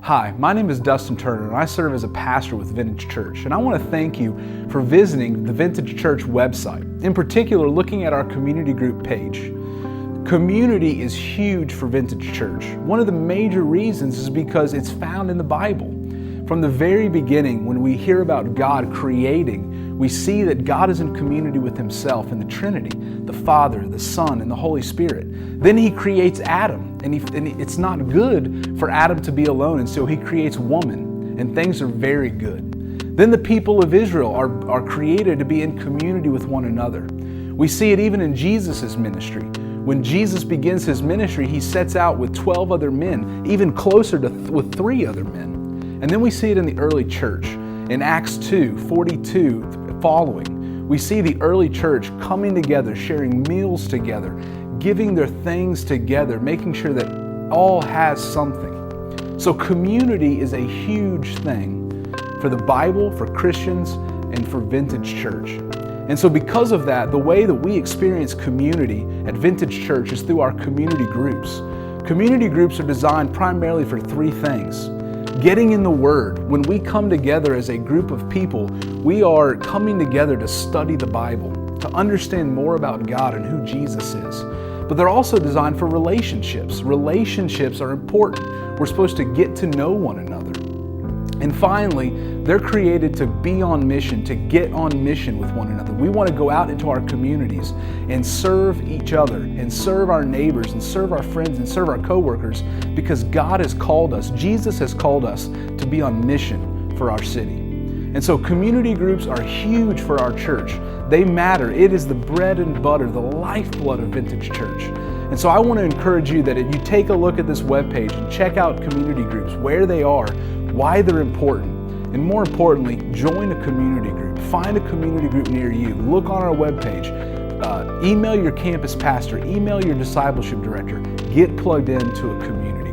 Hi, my name is Dustin Turner and I serve as a pastor with Vintage Church, and I want to thank you for visiting the Vintage Church website, in particular looking at our community group page. Community is huge for Vintage Church. One of the major reasons is because it's found in the Bible. From the very beginning, when we hear about God creating, we see that God is in community with Himself in the Trinity, the Father, the Son, and the Holy Spirit. Then He creates Adam, and it's not good for Adam to be alone, and so He creates woman, and things are very good. Then the people of Israel are created to be in community with one another. We see it even in Jesus' ministry. When Jesus begins His ministry, He sets out with 12 other men, even closer with 3 other men. And then we see it in the early church. In Acts 2:42 following, we see the early church coming together, sharing meals together, giving their things together, making sure that all has something. So community is a huge thing for the Bible, for Christians, and for Vintage Church. And so because of that, the way that we experience community at Vintage Church is through our community groups. Community groups are designed primarily for 3 things. Getting in the Word. When we come together as a group of people, we are coming together to study the Bible, to understand more about God and who Jesus is. But they're also designed for relationships. Relationships are important. We're supposed to get to know one another. And finally, they're created to be on mission, to get on mission with one another. We want to go out into our communities and serve each other and serve our neighbors and serve our friends and serve our coworkers because God has called us, Jesus has called us to be on mission for our city. And so community groups are huge for our church. They matter. It is the bread and butter, the lifeblood of Vintage Church. And so I want to encourage you that if you take a look at this webpage and check out community groups, where they are, why they're important, and more importantly, join a community group. Find a community group near you. Look on our webpage. Email your campus pastor. Email your discipleship director. Get plugged into a community